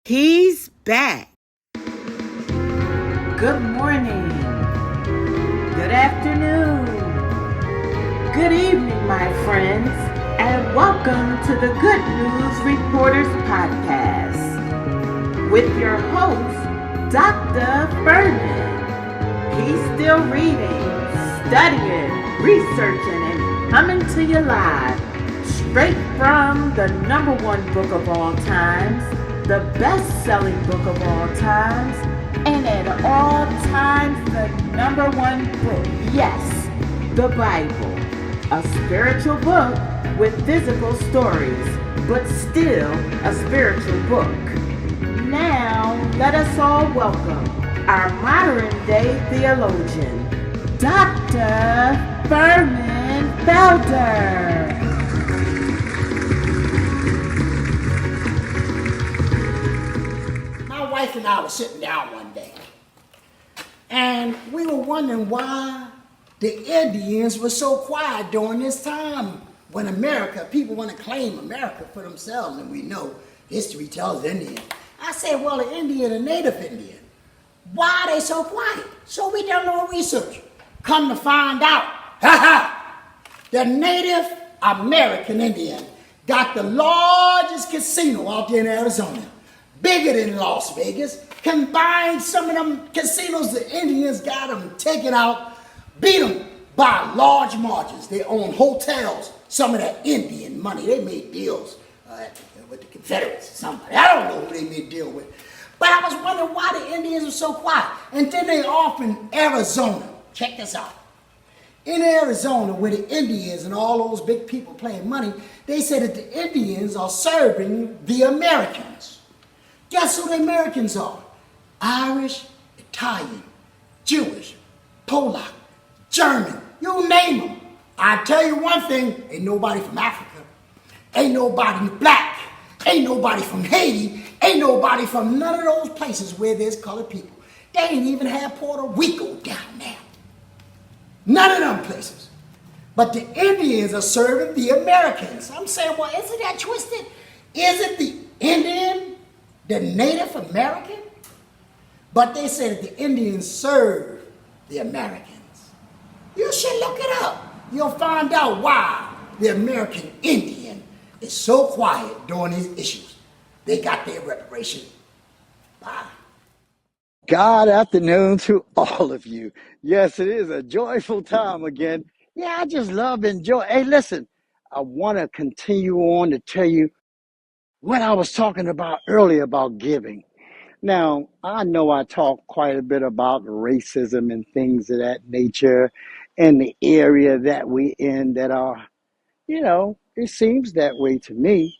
He's back. Good morning, good afternoon, good evening, my friends, and welcome to the Good News Reporters Podcast with your host, Dr. Ferman. He's still reading, studying, researching, and coming to you live straight from the number one book of all times, the best-selling book of all times, and at all times the number one book. Yes, the Bible. A spiritual book with physical stories, but still a spiritual book. Now, let us all welcome our modern day theologian, Dr. Ferman Felder. My wife and I were sitting down one day, and we were wondering why the Indians were so quiet during this time when people want to claim America for themselves, and we know history tells Indian. I said, well, the Indian, a native Indian, why are they so quiet? So we done a little research. Come to find out, the Native American Indian got the largest casino out there in Arizona, bigger than Las Vegas. Combined some of them casinos, the Indians got them taken out, beat them by large margins. They own hotels, some of that Indian money. They made deals with the Confederates or somebody. I don't know who they made deal with. But I was wondering why the Indians were so quiet. And then they off in Arizona. Check this out. In Arizona, where the Indians and all those big people playing money, they said that the Indians are serving the Americans. Guess who the Americans are? Irish, Italian, Jewish, Polak, German, you name them. I tell you one thing, ain't nobody from Africa, ain't nobody black, ain't nobody from Haiti, ain't nobody from none of those places where there's colored people. They ain't even have Puerto Rico down there. None of them places. But the Indians are serving the Americans. I'm saying, well, isn't that twisted? Isn't the Indian the Native American? But they say that the Indians serve the Americans. You should look it up. You'll find out why the American Indian is so quiet during these issues. They got their reparation. Bye. God afternoon to all of you. Yes, it is a joyful time again. Yeah, I just love and enjoy. Hey, listen, I want to continue on to tell you what I was talking about earlier about giving. Now, I know I talk quite a bit about racism and things of that nature and the area that we in that are, it seems that way to me.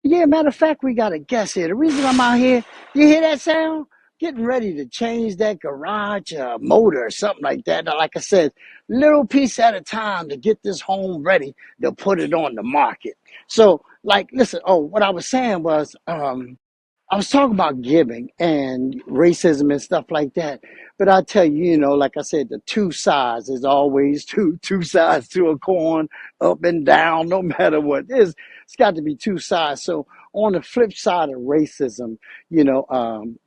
Yeah, matter of fact, we got a guest here. The reason I'm out here, you hear that sound? Getting ready to change that garage motor or something like that. Now, like I said, little piece at a time to get this home ready to put it on the market. So, listen, what I was saying was, I was talking about giving and racism and stuff like that. But I tell you, like I said, the two sides is always two sides to a coin, up and down, no matter what. It's got to be two sides. So on the flip side of racism,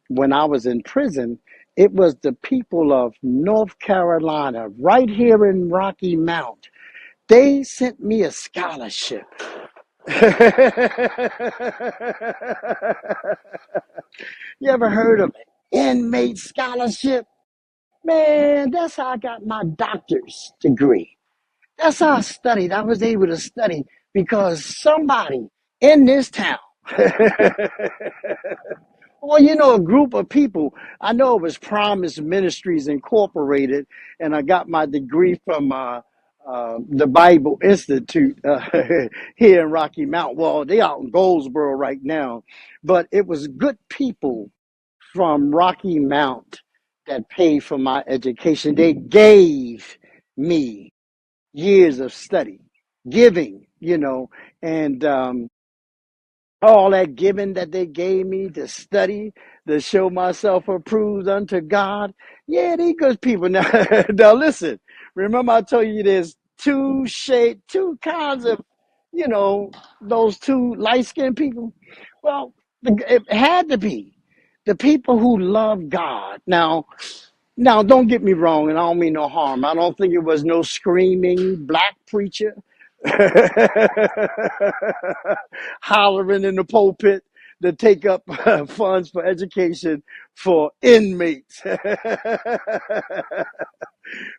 when I was in prison, it was the people of North Carolina, right here in Rocky Mount. They sent me a scholarship. You ever heard of inmate scholarship? Man, that's how I got my doctor's degree. That's how I studied. I was able to study because somebody in this town, well, a group of people, I know it was Promise Ministries Incorporated, and I got my degree from the Bible Institute here in Rocky Mount. Well, they out in Goldsboro right now, but it was good people from Rocky Mount that paid for my education. They gave me years of study, giving, and all that giving that they gave me to study, to show myself approved unto God. Yeah, they good people. Now listen, remember I told you there's two kinds of, those two light-skinned people? Well, it had to be. the people who love God. Now, don't get me wrong, and I don't mean no harm. I don't think it was no screaming black preacher hollering in the pulpit to take up funds for education for inmates.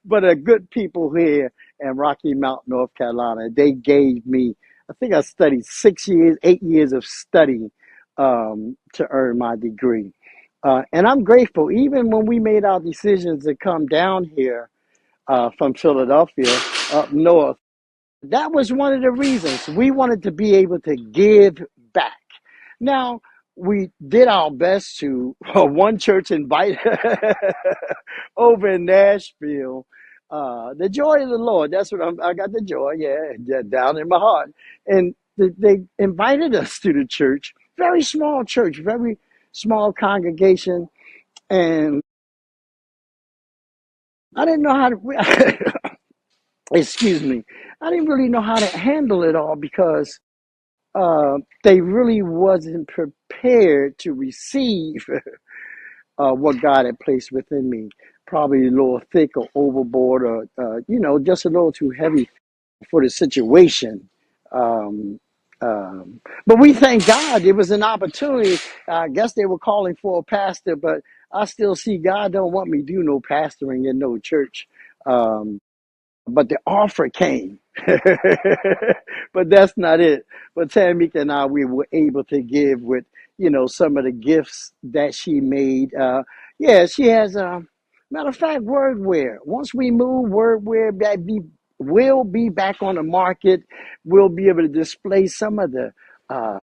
But a good people here in Rocky Mount, North Carolina, they gave me, I think I studied 6 years, 8 years of study to earn my degree. And I'm grateful, even when we made our decisions to come down here from Philadelphia up north, that was one of the reasons we wanted to be able to give back. Now, we did our best to one church invite over in Nashville. The joy of the Lord. That's what I got the joy, yeah, down in my heart. And they invited us to the church, very small church, very small congregation. And I didn't know how to, excuse me, I didn't really know how to handle it all because they really wasn't prepared to receive what God had placed within me. Probably a little thick or overboard or, just a little too heavy for the situation. Um, but we thank God it was an opportunity. I guess they were calling for a pastor, but I still see God don't want me to do no pastoring in no church. But the offer came. But that's not it. But Tamika and I, we were able to give with, some of the gifts that she made. Yeah, she has, matter of fact, wordware. Once we move, wordware will be back on the market. We'll be able to display some of uh,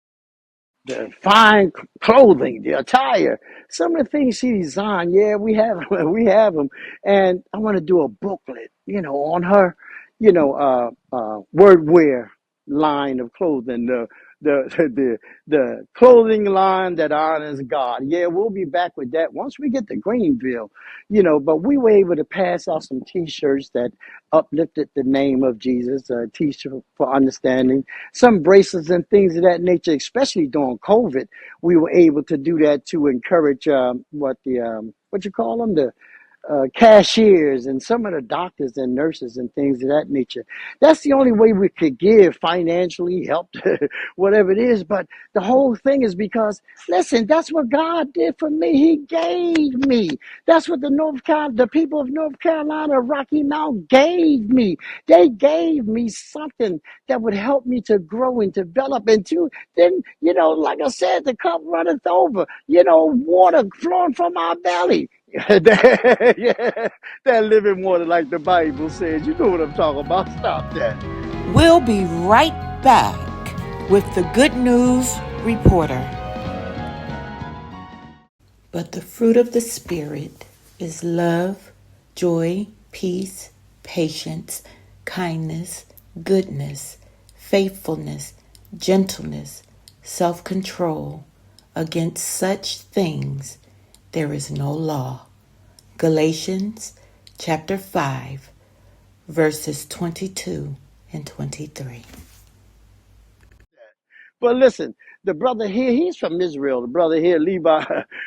the fine clothing, the attire, some of the things she designed. Yeah, we have we have them, and I want to do a booklet, on her, wordwear line of clothing, the the clothing line that honors God. Yeah, we'll be back with that once we get to Greenville, But we were able to pass out some T-shirts that uplifted the name of Jesus, a T-shirt for understanding, some bracelets and things of that nature, especially during COVID. We were able to do that to encourage what you call them, the cashiers and some of the doctors and nurses and things of that nature. That's the only way we could give financially help, whatever it is. But the whole thing is because, listen, that's what God did for me. He gave me. That's what the people of North Carolina, Rocky Mount gave me. They gave me something that would help me to grow and develop. And then, like I said, the cup runneth over, water flowing from our belly. Yeah, that living water, like the Bible says. You know what I'm talking about. Stop that. We'll be right back with the Good News Reporter. But the fruit of the Spirit is love, joy, peace, patience, kindness, goodness, faithfulness, gentleness, self-control. Against such things there is no law. Galatians chapter 5, verses 22 and 23. But listen, the brother here, he's from Israel. The brother here, Levi,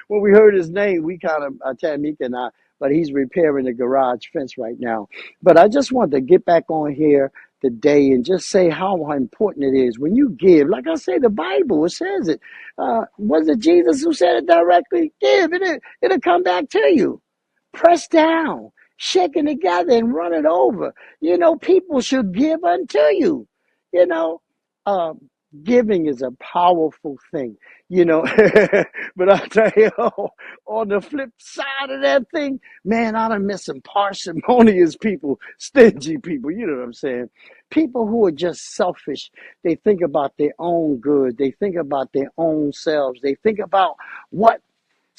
when we heard his name, we kind of, Tamika and I, but he's repairing the garage fence right now. But I just wanted to get back on here today and just say how important it is when you give. Like I say, the Bible, it says it. Was it Jesus who said it directly? Give, it'll come back to you. Pressed down, shaken together, and run it over. People should give unto you. You know, um, Giving is a powerful thing, but I tell you, on the flip side of that thing, man, I done met some parsimonious people, stingy people, you know what I'm saying? People who are just selfish. They think about their own good. They think about their own selves. They think about what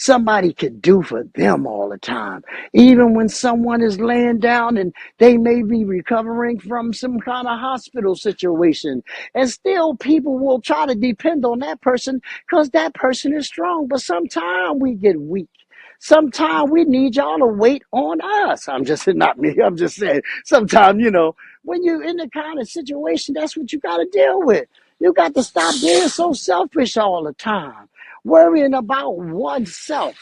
somebody could do for them all the time. Even when someone is laying down and they may be recovering from some kind of hospital situation, and still people will try to depend on that person because that person is strong. But sometimes we get weak. Sometimes we need y'all to wait on us. I'm just not me. I'm just saying. Sometimes, when you're in the kind of situation, that's what you got to deal with. You got to stop being so selfish all the time. worrying about oneself.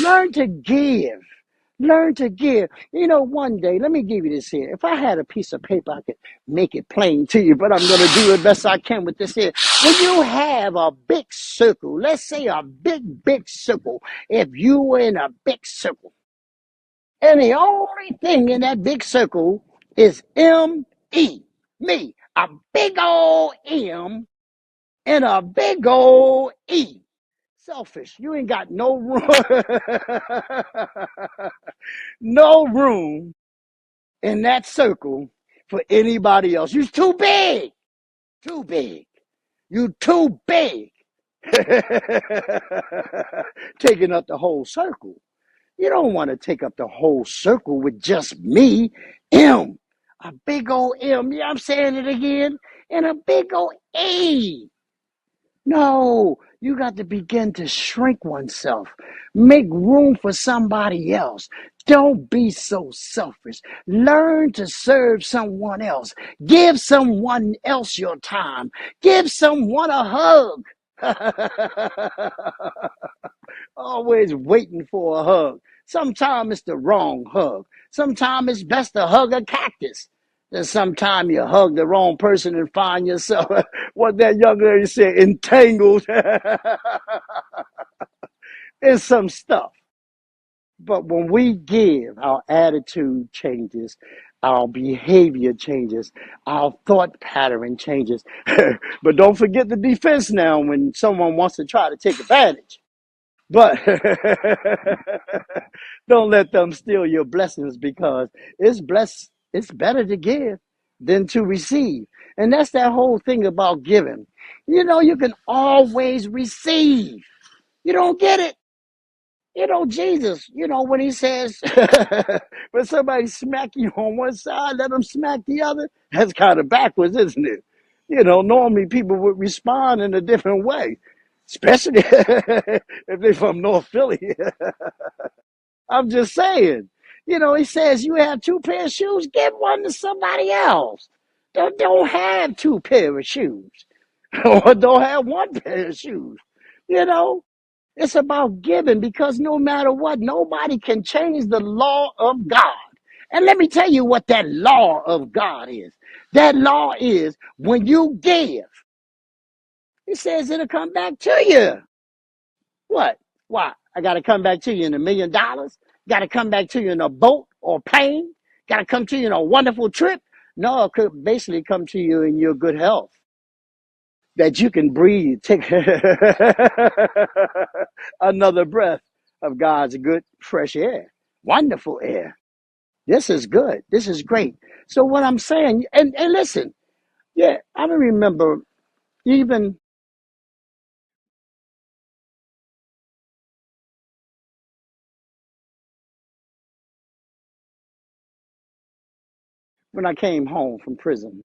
Learn to give. Learn to give. You know, one day, let me give you this here. If I had a piece of paper, I could make it plain to you, but I'm going to do the best I can with this here. When you have a big circle, let's say a big circle, if you were in a big circle, and the only thing in that big circle is M-E, me, a big old M and a big old E. Selfish. You ain't got no room, no room in that circle for anybody else. You're too big. Too big. You too big. Taking up the whole circle. You don't want to take up the whole circle with just me, M. A big old M. Yeah, I'm saying it again. And a big old A. No, you got to begin to shrink oneself. Make room for somebody else. Don't be so selfish. Learn to serve someone else. Give someone else your time. Give someone a hug. Always waiting for a hug. Sometimes it's the wrong hug. Sometimes it's best to hug a cactus. Then sometimes you hug the wrong person and find yourself, what that young lady said, entangled in some stuff. But when we give, our attitude changes, our behavior changes, our thought pattern changes. But don't forget the defense now when someone wants to try to take advantage. But don't let them steal your blessings because it's better to give than to receive. And that's that whole thing about giving. You know, you can always receive. You don't get it. You know, Jesus, you know, when he says, when somebody smack you on one side, let them smack the other, that's kind of backwards, isn't it? You know, normally people would respond in a different way, especially if they're from North Philly. I'm just saying. You know, he says you have two pairs of shoes, give one to somebody else. Don't have two pairs of shoes. Or don't have one pair of shoes. You know, it's about giving because no matter what, nobody can change the law of God. And let me tell you what that law of God is. That law is when you give, he says it'll come back to you. What? Why? I got to come back to you in $1,000,000? Got to come back to you in a boat or plane? Got to come to you in a wonderful trip? No, it could basically come to you in your good health. That you can breathe, take another breath of God's good, fresh air. Wonderful air. This is good. This is great. So what I'm saying, and listen, yeah, I remember even when I came home from prison.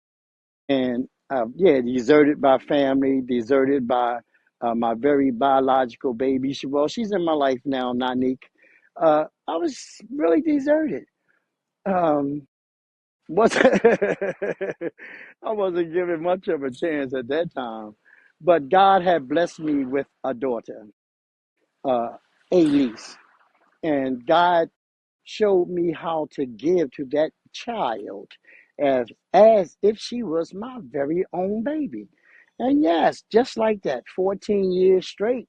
And yeah, deserted by family, deserted by my very biological baby. She's in my life now, Nanik. I was really deserted. Um, was I wasn't given much of a chance at that time, but God had blessed me with a daughter, uh, a niece, and God showed me how to give to that child as if she was my very own baby. And yes, just like that, 14 years straight,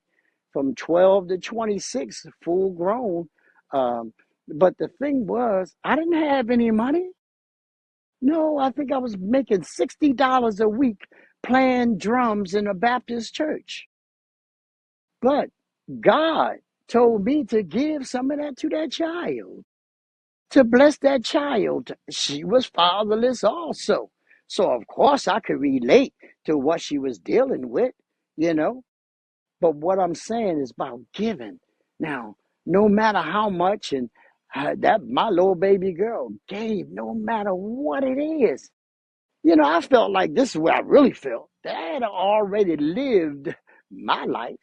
from 12 to 26, full grown. Um, but the thing was, I didn't have any money. No, I think I was making $60 a week playing drums in a Baptist church. But God told me to give some of that to that child, to bless that child. She was fatherless also. So, of course, I could relate to what she was dealing with, you know. But what I'm saying is about giving. Now, no matter how much, and that my little baby girl gave, no matter what it is. You know, I felt like this is where I really felt. Dad already lived my life.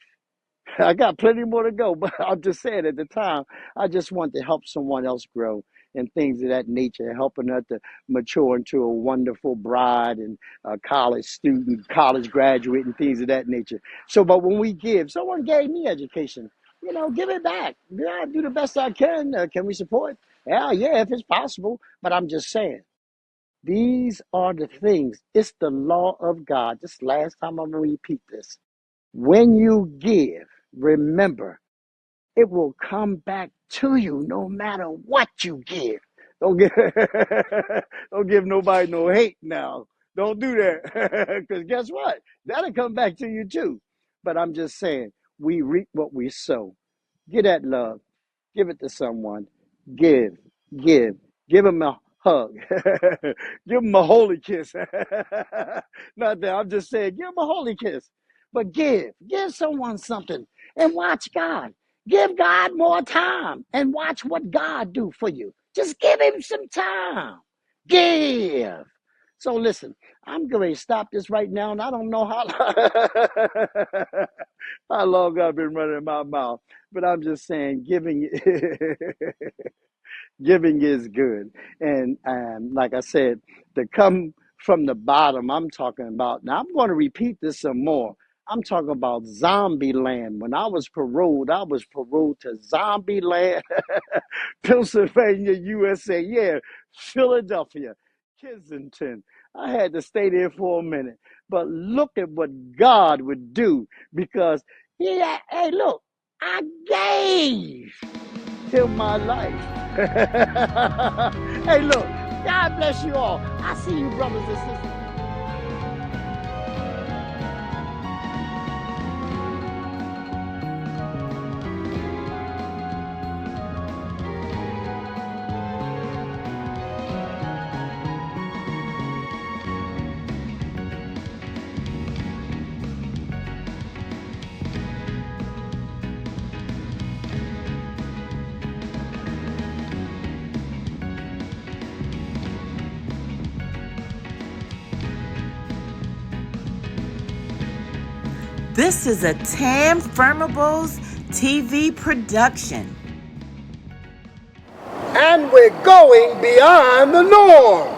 I got plenty more to go, but I'm just saying at the time, I just want to help someone else grow and things of that nature, helping her to mature into a wonderful bride and a college student, college graduate, and things of that nature. So, but when we give, someone gave me education, give it back. Yeah, I do the best I can. Can we support? Yeah, if it's possible. But I'm just saying, these are the things. It's the law of God. This last time I'm going to repeat this. When you give, remember, it will come back to you no matter what you give. Don't give, don't give nobody no hate now. Don't do that. Because guess what? That'll come back to you too. But I'm just saying, we reap what we sow. Get that love. Give it to someone. Give, give, give them a hug. Give them a holy kiss. Not that I'm just saying, give them a holy kiss. But give someone something and watch God. Give God more time and watch what God do for you. Just give him some time. Give. So listen, I'm going to stop this right now, and I don't know how long I've been running my mouth, but I'm just saying, giving is good. And like I said, to come from the bottom, I'm talking about, now I'm going to repeat this some more. I'm talking about zombie land. When I was paroled to zombie land, Pennsylvania, USA. Yeah, Philadelphia, Kensington. I had to stay there for a minute. But look at what God would do because, yeah, hey, look, I gave till my life. Hey, look, God bless you all. I see you, brothers and sisters. This is a Tam Fermables TV production. And we're going beyond the norm.